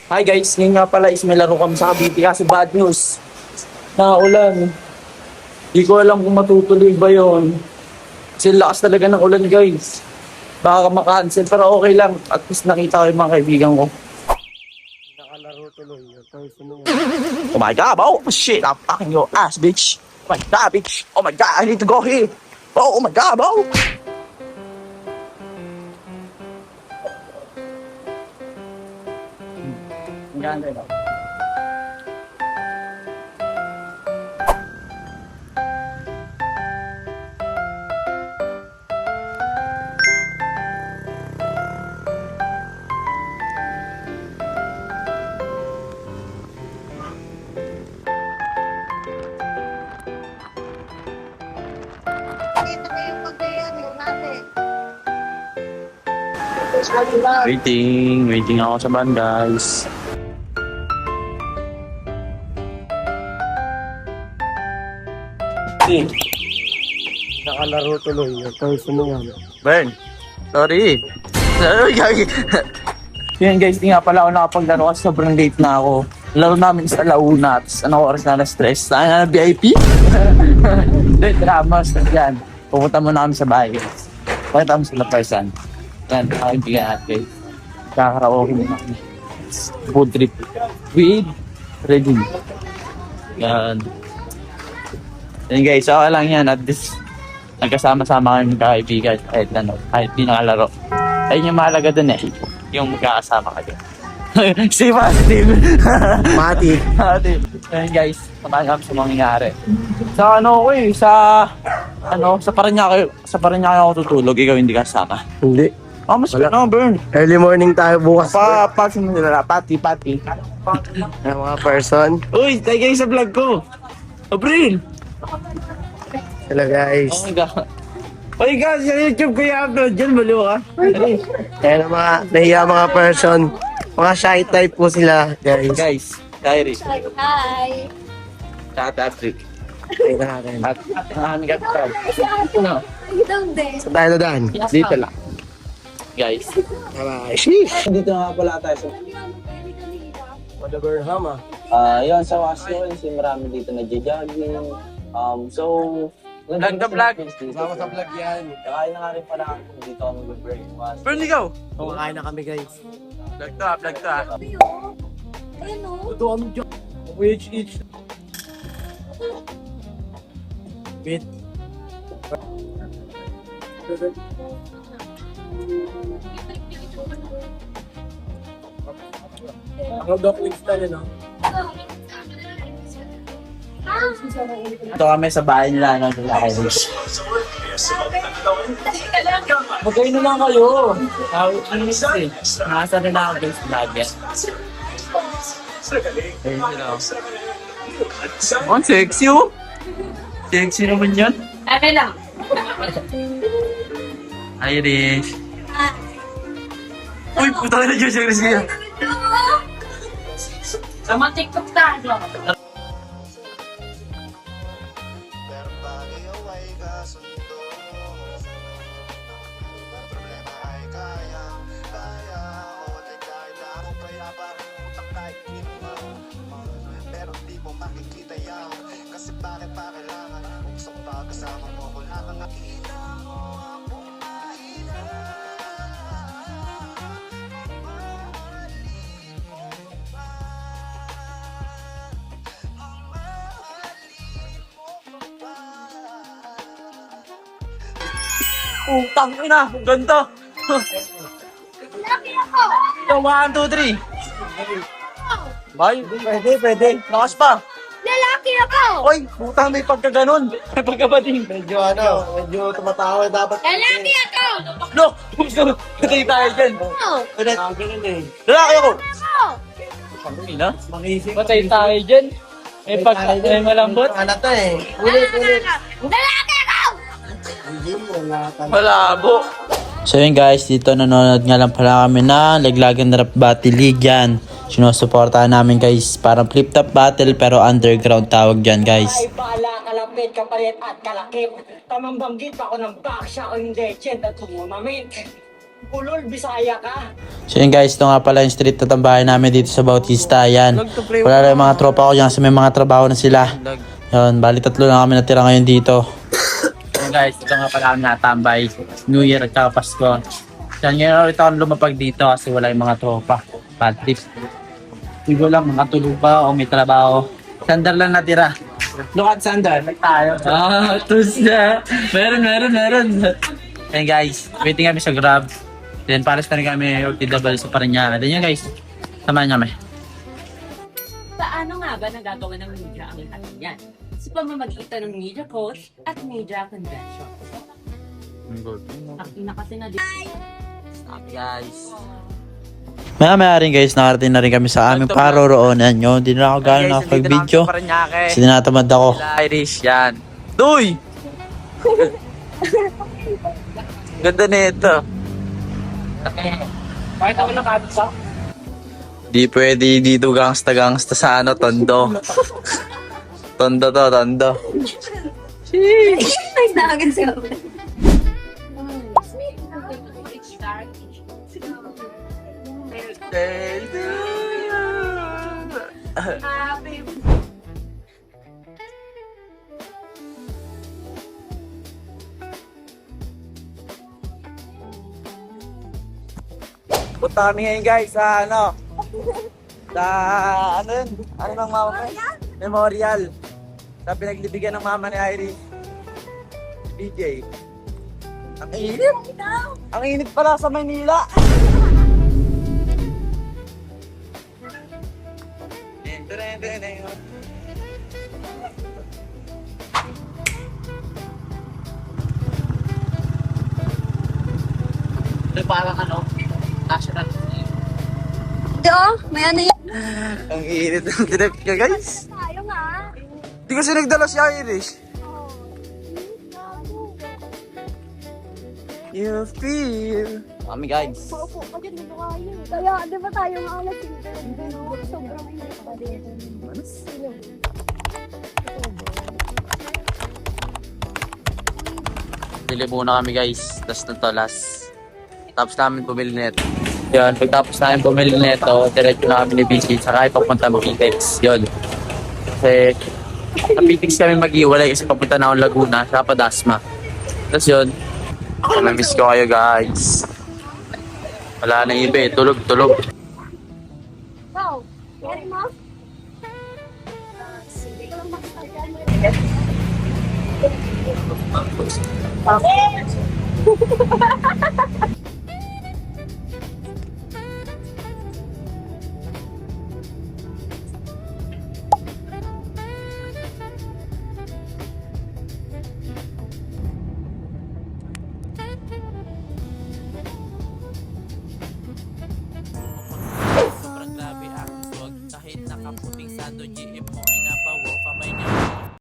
Hi guys, ngayon nga pala is may laro kami sa Cavite kasi bad news. Nakaulan. Di ko alam kung matutuloy ba yon. Kasi lakas talaga ng ulan guys. Baka makancel pero okay lang. At least nakita ko yung mga kaibigan ko. Nakalaro tuloy. Oh my god, oh shit, I'm fucking your ass bitch. Oh my god bitch. Oh my god, I need to go here. Oh my god, bro. Ang ganda ito. Ito na yung pagkayano natin. Waiting ako sa van guys. Nakalaro tuloy. Burn. Sorry. Sorry guys. Yun guys, di nga pala ako nakapaglaro kasi sobrang late na ako. Laro namin sa Launa. Tapos anong oras na na-stress? Saan na VIP? Hindi, dramos. Yan. Pupunta muna kami sa bahay guys. Pakita kami sila person. Yan, nakaibigan natin guys. Kakaraoke muna kami. Food trip. With Regine. Yan. Yan guys, okay lang yan. At least, nagkasama-sama kami kaibigan. Kahit di nakalaro. Ayun yung mahalaga dun eh. Yung magkakasama kayo. Si Steve. Mati. Ayun guys, samahan kami sa mangyayari. Sa ano ko eh, sa Parañaque ako tutulog, ikaw hindi kasama. Hindi. Mas no, burn. Early morning tayo bukas. Pati mo nila, pati. Ang mga person. Uy, tayo kayo sa vlog ko. April. Hello guys. Oh my God. Oy guys, sa YouTube ko i-upload dyan, baliw ka. Ayan ang mga nahiya mga person. Mga shy type po sila guys. Guys, diary. Hi! Sa Patrick. Ayun na natin. At ang aming kapital. No, Ikaw din. Saan tayo dadaan? dito lang. Guys. Bye-bye. Sheesh. Dito nga pala tayo sa Burnham ah. yun, sa Wasio, kasi marami dito nagja-jogging. So, vlog na vlog. Sama sa vlog yan. Kakain na nga rin pala ako dito ako mag-breakfast. Burn, ikaw! Kumakain na kami guys. Vlog to ah. Ayun o. Ito kami dyan. Each. Bit. Ang dog wings tayo no? Ito kami sa bahay nila, no? Magkain na lang kayo. Inis eh. Nasa rin ako guys, vlog yan. Ayun sila. Oh, sexy oh. Sexy naman yan. Ate lang. Irish. Uy, puta na dyan siya siya. Sama TikTok tayo. Pero bagay ay kasundo. Problema ay kaya o kahit ako kaya parang utak kahit di mo. Pero di mo makikita yan. Kasi bakit pa kailangan kung gusto ko pa kasama mo ko lahat ng nakita mo akong mahina. Mahalin mo pa. Mahalin mo pa. Putang ina, ang ganda. Laki ako. Ito, 1, 2, 3. Bay, pwede. Lakas pa. Lalaki ako. Oy, putang may pagkaganon. May pagkabating. Medyo tumatawa dapat. Lalaki ako. Look, patay tayo dyan. Oh. Ulit. Ganun eh. Lalaki ako. Ako. Ina, Mangising. patay tayo dyan. May malambot. Alata eh. Lalaki ako. Hindi mo alata. Malabo. So yun guys, dito nanonood nga lang pala kami na Laglagan Rap Battle League yan. Sinusuportahan namin guys, parang flip-top battle pero underground tawag dyan guys. Ay bala, kalapit, kapalit at kalakip. Tamang banggit ako ng baksya o hindi, tiyenda tumumamit. So yun guys, ito nga pala yung street na tambahay namin dito sa Bautista. Yan. Wala lang yung mga tropa ko dyan kasi may mga trabaho na sila. Yun, bali 3 lang kami natira ngayon dito. Yun guys, ito nga pala ang natambay. New Year at saka Pasko. Yan, ngayon ulit ako lumapag dito kasi wala yung mga tropa. Bad tip. Siguro lang makatulog pa o may trabaho. Sandal lang natira. Look at Sandal. Tayo. Tus na. Meron. Ayan guys, waiting kami sa Grab. Then pares na rin kami OTW sa Parañaque. Then yun guys, samahan niyo kami. Paano nga ba nagagawa ng media ang lahat yan? Sa pamamagitan ng media coach at media convention. Nakina kasi na Stop guys. Maya rin guys, nakarating na rin kami sa aming paroroonan nyo. Hindi na ako gano'n nakapag-video kasi tinatamad ako. Irish yan. Duy! Ganda na ito. Bakit ako nakabit sa? Di pwede dito gangsta sa ano, Tondo. Tondo. Ay, naagad siya. Punta kami ngayon guys sa ano? Sa ano yun? Ano bang mama ko? Memorial. Sa pinaglibigyan ng mama ni Iris. DJ. Ang init. Ang init pala sa Manila. Ito parang ano? National. Do, may ano yan? Ang init ng trip ka guys. Tayo nga. Di kasi nagdala si Irish. You feel. Kami guys. Paupo ka dyan, dito kayo. Kaya, di ba tayo nga alas sobrang init pa din. Bili muna kami guys. Tas na to last. Tapos namin bumili nito. Yun, pagtapos namin bumili nito, diretso na kami ni BC. Saka papunta Pitex. Yun. Kasi sa Pitex kami mag-iwalay kasi papunta na akong Laguna. Saka pa Dasma. Tapos yun. Na-miss ko kayo guys. Wala na iba eh. Tulog. Go! Ready mo? Sige ko lang makita dyan.